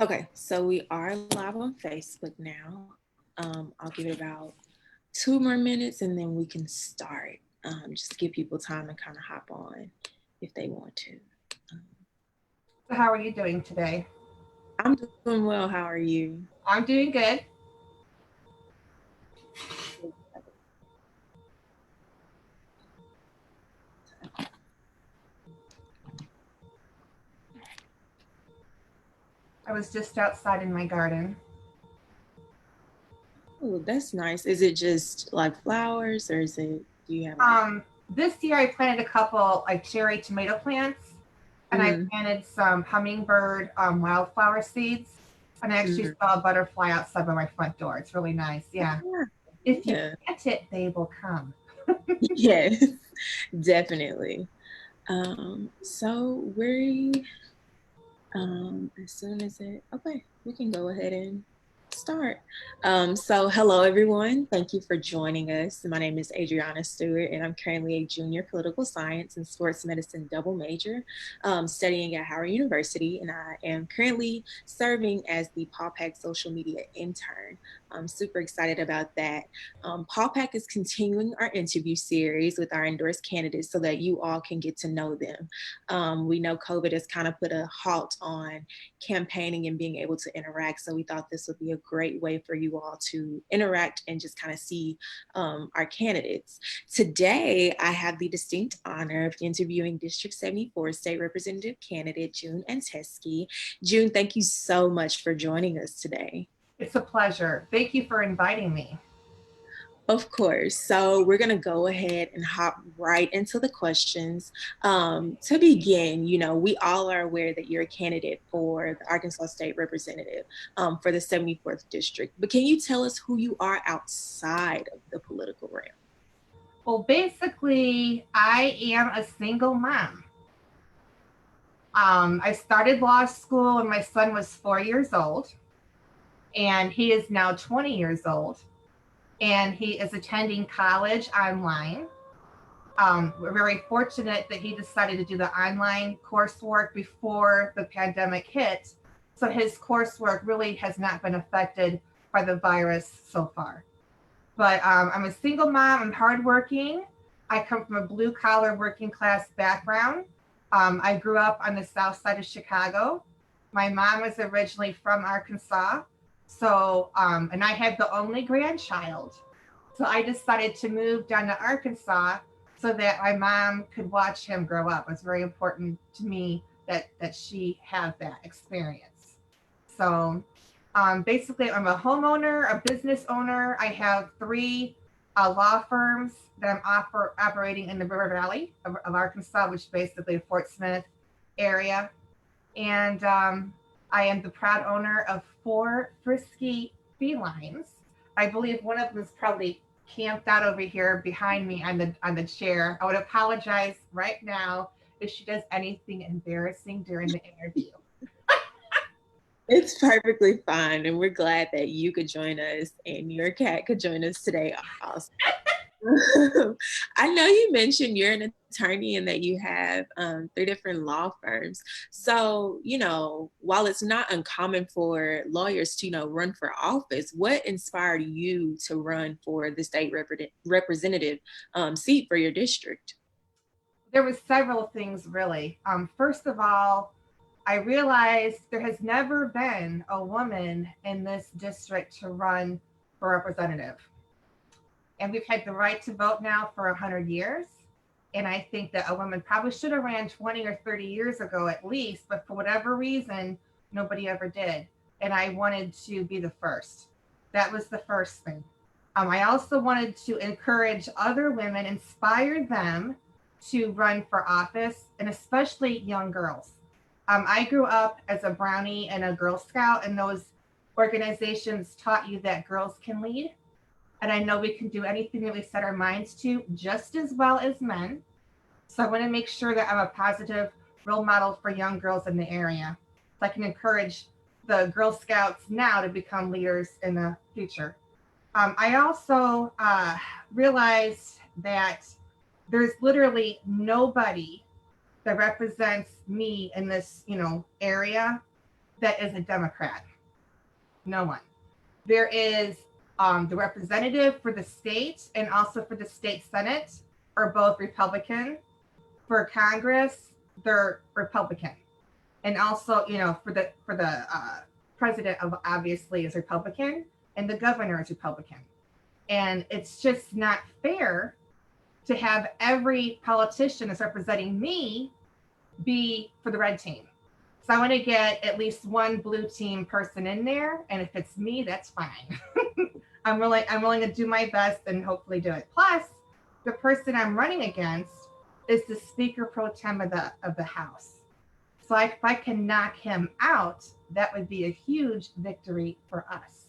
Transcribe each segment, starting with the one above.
Okay, so we are live on Facebook now. I'll give it about 2 more minutes and then we can start. Just give people time to kind of hop on if they want to. Um, So how are you doing today? I'm doing well. How are you? I'm doing good. I was just outside in my garden. Oh, that's nice. Is it just like flowers or do you have like, Um, this year I planted a couple like cherry tomato plants, and I mm, planted some hummingbird wildflower seeds. And I actually mm, saw a butterfly outside by my front door. It's really nice. Yeah. yeah, If you yeah, plant it, they will come. yes, definitely. So as soon as okay, we can go ahead and start. So hello everyone. Thank you for joining us. My name is Adriana Stewart and I'm currently a junior political science and sports medicine double major studying at Howard University. And I am currently serving as the PAWPAC social media intern. I'm super excited about that. PAWPAC is continuing our interview series with our endorsed candidates so that you all can get to know them. We know COVID has kind of put a halt on campaigning and being able to interact. So we thought this would be a great way for you all to interact and just kind of see our candidates. Today, I have the distinct honor of interviewing District 74 State Representative candidate June Anteski. June, thank you so much for joining us today. It's a pleasure. Thank you for inviting me. Of course. So we're going to go ahead and hop right into the questions. To begin, we all are aware that you're a candidate for the Arkansas State Representative for the 74th District. But can you tell us who you are outside of the political realm? Well, basically, I am a single mom. I started law school when my son was 4 years old, and he is now 20 years old, and he is attending college online. We're very fortunate that he decided to do the online coursework before the pandemic hit. So his coursework really has not been affected by the virus so far. But I'm a single mom. I'm hardworking. I come from a blue collar working class background. I grew up on the south side of Chicago. My mom was originally from Arkansas. So, and I had the only grandchild. So I decided to move down to Arkansas so that my mom could watch him grow up. It was very important to me that she have that experience. So basically, I'm a homeowner, a business owner. I have three law firms that I'm operating in the River Valley of Arkansas, which is basically Fort Smith area. And I am the proud owner of four frisky felines. I believe one of them is probably camped out over here behind me on the chair. I would apologize right now if she does anything embarrassing during the interview. It's perfectly fine. And we're glad that you could join us and your cat could join us today also. I know you mentioned you're an attorney and that you have three different law firms. So, while it's not uncommon for lawyers to, run for office, what inspired you to run for the state representative seat for your district? There was several things really. First of all, I realized there has never been a woman in this district to run for representative. And we've had the right to vote now for 100 years. And I think that a woman probably should have ran 20 or 30 years ago at least, but for whatever reason, nobody ever did. And I wanted to be the first. That was the first thing. I also wanted to encourage other women, inspire them to run for office, and especially young girls. I grew up as a Brownie and a Girl Scout, and those organizations taught you that girls can lead. And I know we can do anything that we set our minds to just as well as men. So I want to make sure that I'm a positive role model for young girls in the area. So I can encourage the Girl Scouts now to become leaders in the future. I also realized that there's literally nobody that represents me in this, area that is a Democrat. No one. There is the representative for the state and also for the state senate are both Republican. For Congress, they're Republican, and also for the president of obviously is Republican, and the governor is Republican, and it's just not fair to have every politician that's representing me be for the red team. So I want to get at least one blue team person in there, and if it's me, that's fine. I'm willing to do my best and hopefully do it. Plus, the person I'm running against is the Speaker Pro Tem of the House. So if I can knock him out, that would be a huge victory for us.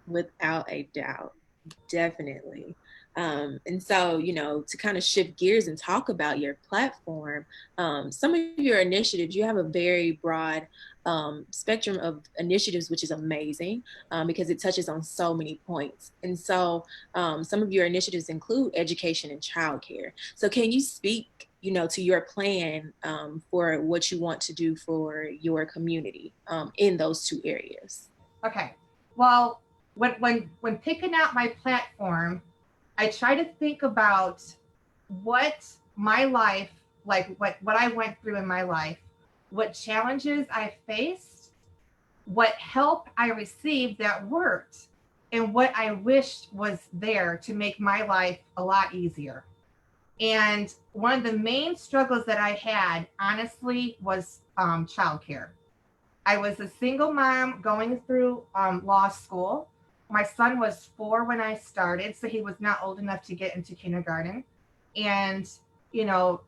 Without a doubt, definitely. And so, to kind of shift gears and talk about your platform, some of your initiatives, you have a very broad spectrum of initiatives, which is amazing because it touches on so many points. And so, some of your initiatives include education and childcare. So, can you speak, to your plan for what you want to do for your community in those two areas? Okay. Well, when picking out my platform, I try to think about what my life, like what I went through in my life, what challenges I faced, what help I received that worked, and what I wished was there to make my life a lot easier. And one of the main struggles that I had, honestly, was childcare. I was a single mom going through law school. My son was 4 when I started, so he was not old enough to get into kindergarten. And, you know,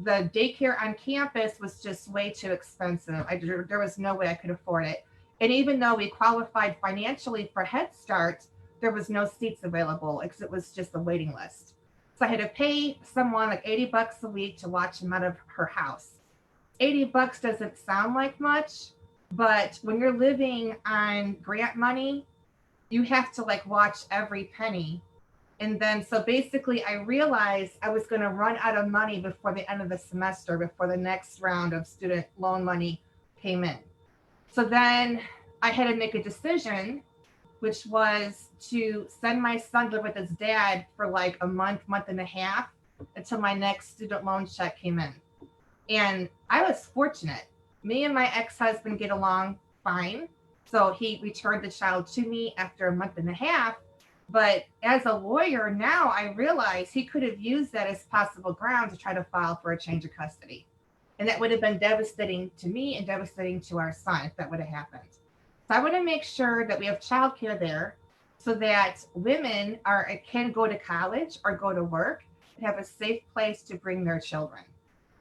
the daycare on campus was just way too expensive. There was no way I could afford it. And even though we qualified financially for Head Start, there was no seats available because it was just a waiting list. So I had to pay someone like $80 a week to watch him out of her house. $80 doesn't sound like much, but when you're living on grant money, you have to like watch every penny. And then, so basically, I realized I was going to run out of money before the end of the semester, before the next round of student loan money came in. So then I had to make a decision, which was to send my son to live with his dad for like a month and a half until my next student loan check came in. And I was fortunate. Me and my ex husband get along fine. So he returned the child to me after a month and a half. But as a lawyer, now I realize he could have used that as possible ground to try to file for a change of custody. And that would have been devastating to me and devastating to our son if that would have happened. So I want to make sure that we have childcare there so that women can go to college or go to work and have a safe place to bring their children.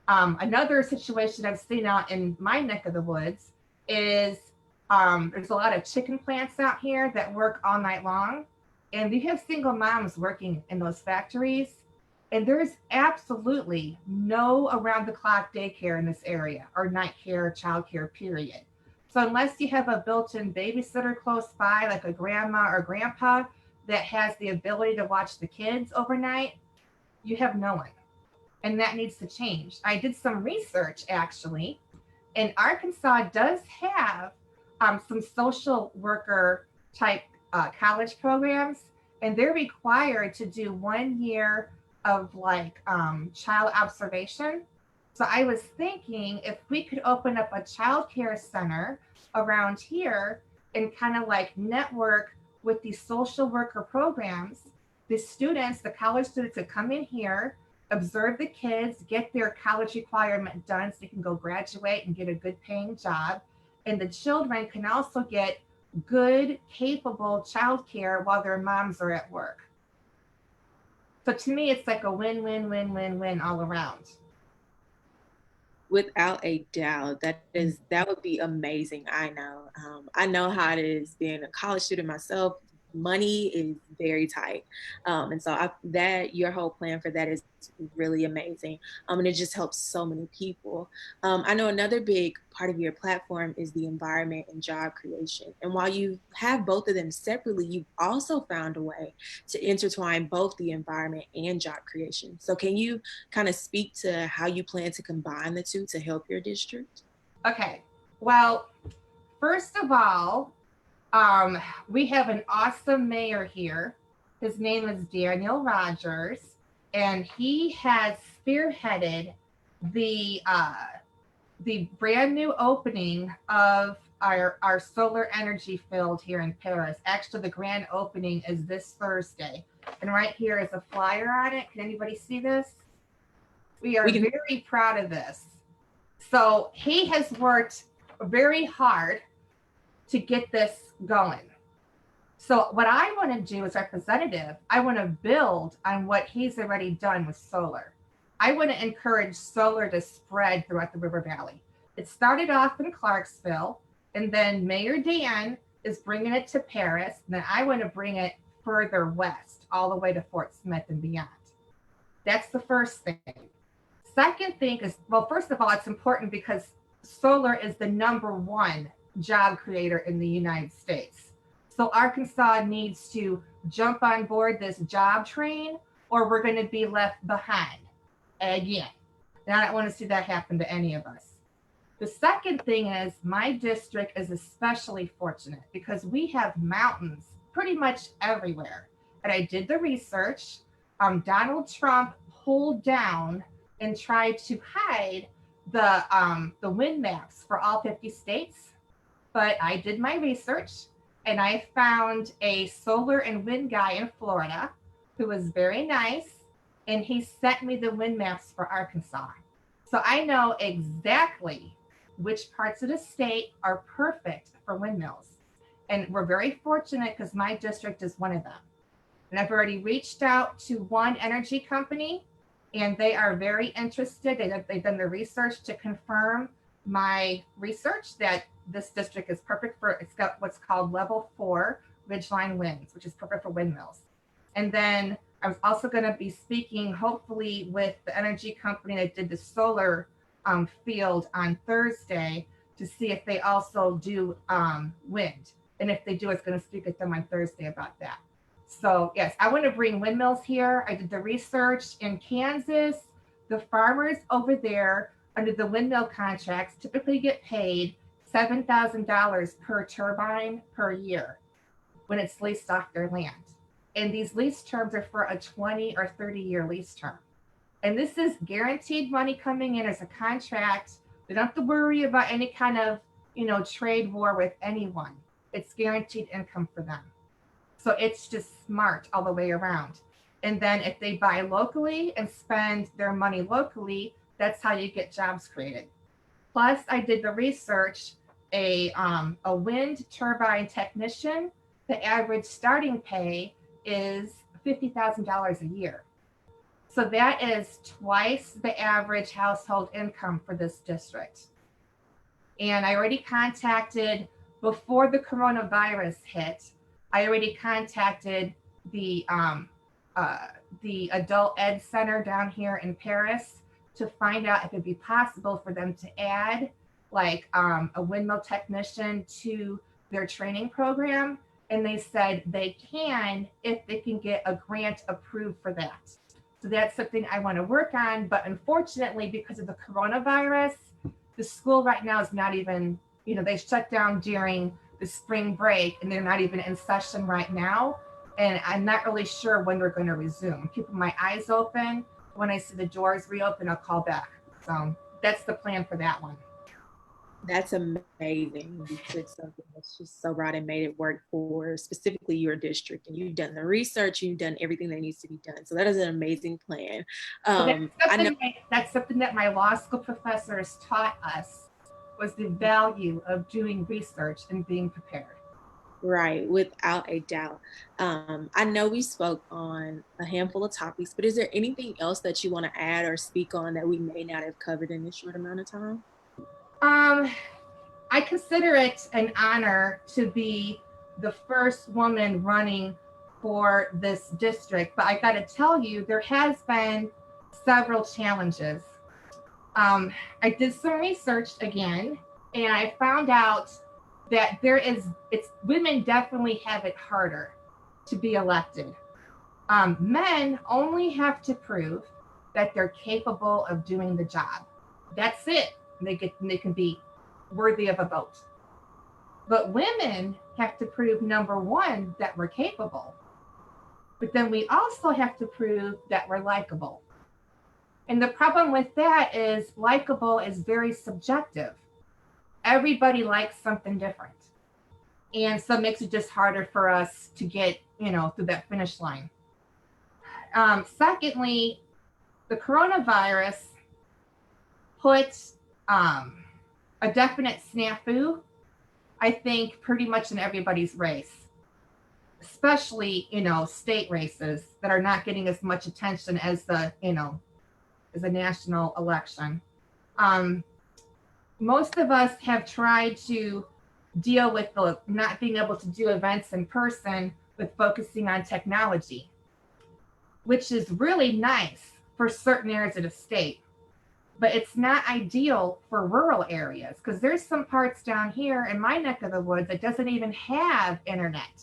Another situation I've seen out in my neck of the woods is there's a lot of chicken plants out here that work all night long. And you have single moms working in those factories. And there's absolutely no around the clock daycare in this area or night care, child care, period. So unless you have a built in babysitter close by, like a grandma or grandpa that has the ability to watch the kids overnight, you have no one, and that needs to change. I did some research actually, and Arkansas does have some social worker type college programs, and they're required to do 1 year of like child observation. So I was thinking if we could open up a child care center around here and kind of like network with these social worker programs, the students, the college students that come in here, observe the kids, get their college requirement done so they can go graduate and get a good paying job. And the children can also get good, capable childcare while their moms are at work. So to me, it's like a win, win, win, win, win all around. Without a doubt, that would be amazing. I know how it is being a college student myself. Money is very tight, and so that your whole plan for that is really amazing. And it just helps so many people. I know another big part of your platform is the environment and job creation. And while you have both of them separately, you've also found a way to intertwine both the environment and job creation. So can you kind of speak to how you plan to combine the two to help your district? Okay. Well, first of all, um, we have an awesome mayor here. His name is Daniel Rogers, and he has spearheaded the uh, the brand new opening of our solar energy field here in Paris. Actually, the grand opening is this Thursday, and right here is a flyer on it. Can anybody see this? We are We can. very proud of this. So he has worked very hard to get this going. So what I want to do as representative, I want to build on what he's already done with solar. I want to encourage solar to spread throughout the River Valley. It started off in Clarksville, and then Mayor Dan is bringing it to Paris, and then I want to bring it further west, all the way to Fort Smith and beyond. That's the first thing. Second thing is, well, first of all, it's important because solar is the number one job creator in the United States. So Arkansas needs to jump on board this job train or we're going to be left behind again. And I don't want to see that happen to any of us. The second thing is my district is especially fortunate because we have mountains pretty much everywhere. And I did the research. Donald Trump pulled down and tried to hide the wind maps for all 50 states. But I did my research and I found a solar and wind guy in Florida who was very nice, and he sent me the wind maps for Arkansas. So I know exactly which parts of the state are perfect for windmills. And we're very fortunate because my district is one of them. And I've already reached out to one energy company, and they are very interested. They've done the research to confirm my research that this district is perfect for, it's got what's called level 4 ridgeline winds, which is perfect for windmills. And then I was also going to be speaking, hopefully, with the energy company that did the solar field on Thursday to see if they also do wind. And if they do, it's going to speak with them on Thursday about that. So, yes, I want to bring windmills here. I did the research in Kansas. The farmers over there under the windmill contracts typically get paid $7,000 per turbine per year when it's leased off their land. And these lease terms are for a 20 or 30-year lease term. And this is guaranteed money coming in as a contract. They don't have to worry about any kind of, trade war with anyone. It's guaranteed income for them. So it's just smart all the way around. And then if they buy locally and spend their money locally, that's how you get jobs created. Plus, I did the research. A wind turbine technician, the average starting pay is $50,000 a year. So that is twice the average household income for this district. And I already contacted, before the coronavirus hit, I already contacted the adult ed center down here in Paris to find out if it'd be possible for them to add like a windmill technician to their training program. And they said they can if they can get a grant approved for that. So that's something I want to work on. But unfortunately, because of the coronavirus, the school right now is not even, they shut down during the spring break and they're not even in session right now. And I'm not really sure when they're going to resume. I'm keeping my eyes open. When I see the doors reopen, I'll call back. So that's the plan for that one. That's amazing. You took something that's just so right and made it work for specifically your district. And you've done the research, you've done everything that needs to be done. So that is an amazing plan. So I know. that's something that my law school professors taught us was the value of doing research and being prepared. Right, without a doubt. I know we spoke on a handful of topics, but is there anything else that you want to add or speak on that we may not have covered in this short amount of time? Um, I consider it an honor to be the first woman running for this district, but I got to tell you, there has been several challenges. I did some research again, and I found out that it's women definitely have it harder to be elected. Men only have to prove that they're capable of doing the job. That's it. They can be worthy of a vote. But women have to prove, number one, that we're capable. But then we also have to prove that we're likable. And the problem with that is likable is very subjective. Everybody likes something different. And so it makes it just harder for us to get, through that finish line. Secondly, the coronavirus put a definite snafu, I think, pretty much in everybody's race, especially, state races that are not getting as much attention as the national election. Most of us have tried to deal with the not being able to do events in person with focusing on technology, which is really nice for certain areas of the state, but it's not ideal for rural areas because there's some parts down here in my neck of the woods that doesn't even have internet.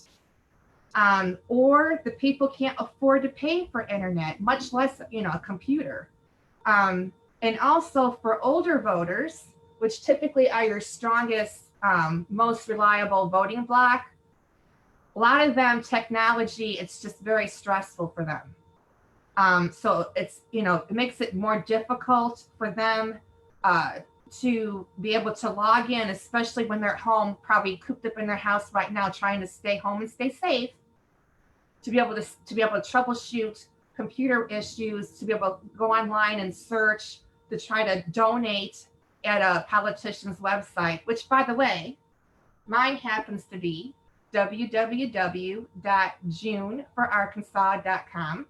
Or the people can't afford to pay for internet, much less, a computer. And also for older voters, which typically are your strongest, most reliable voting bloc, a lot of them, technology, it's just very stressful for them. So it's, it makes it more difficult for them to be able to log in, especially when they're at home, probably cooped up in their house right now, trying to stay home and stay safe, to be able to troubleshoot computer issues, to be able to go online and search, to try to donate at a politician's website, which, by the way, mine happens to be www.juneforarkansas.com.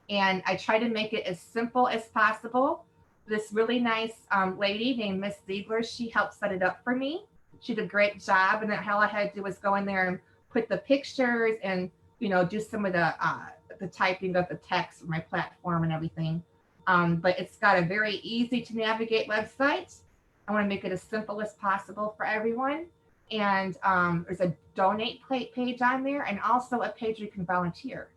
And I try to make it as simple as possible. This really nice lady named Miss Ziegler, she helped set it up for me. She did a great job. And then all I had to do was go in there and put the pictures and, do some of the typing of the text of my platform and everything. But it's got a very easy to navigate website. I want to make it as simple as possible for everyone. And there's a donate page on there and also a page where you can volunteer,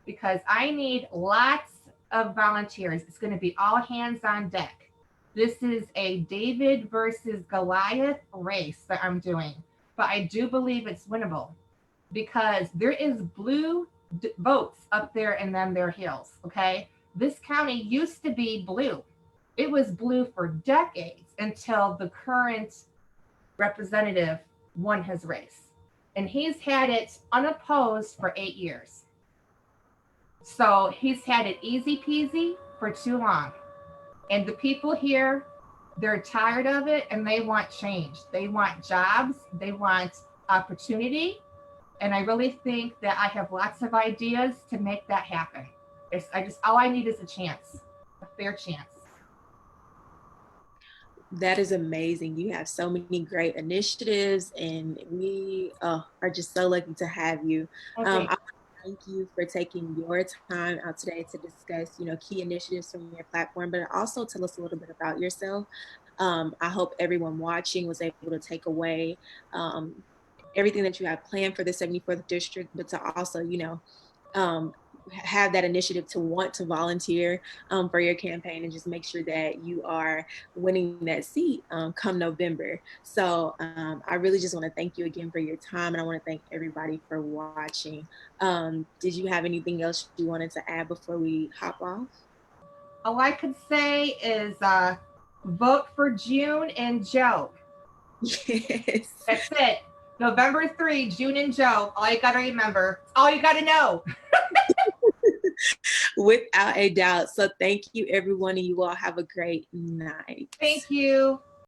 because I need lots of volunteers. It's going to be all hands on deck. This is a David versus Goliath race that I'm doing, but I do believe it's winnable because there is blue votes up there in their hills, okay? This county used to be blue. It was blue for decades until the current representative won his race. And he's had it unopposed for 8 years. So he's had it easy peasy for too long. And the people here, they're tired of it and they want change. They want jobs. They want opportunity. And I really think that I have lots of ideas to make that happen. All I need is a chance, a fair chance. That is amazing. You have so many great initiatives, and we are just so lucky to have you. Okay. I want to thank you for taking your time out today to discuss, key initiatives from your platform, but also tell us a little bit about yourself. I hope everyone watching was able to take away everything that you have planned for the 74th district, but to also, have that initiative to want to volunteer for your campaign and just make sure that you are winning that seat come November. So I really just want to thank you again for your time, and I want to thank everybody for watching. Did you have anything else you wanted to add before we hop off? All I could say is vote for June and Joe. Yes. That's it. November 3, June and Joe. All you got to remember. All you got to know. Without a doubt. So thank you, everyone, and you all have a great night. Thank you.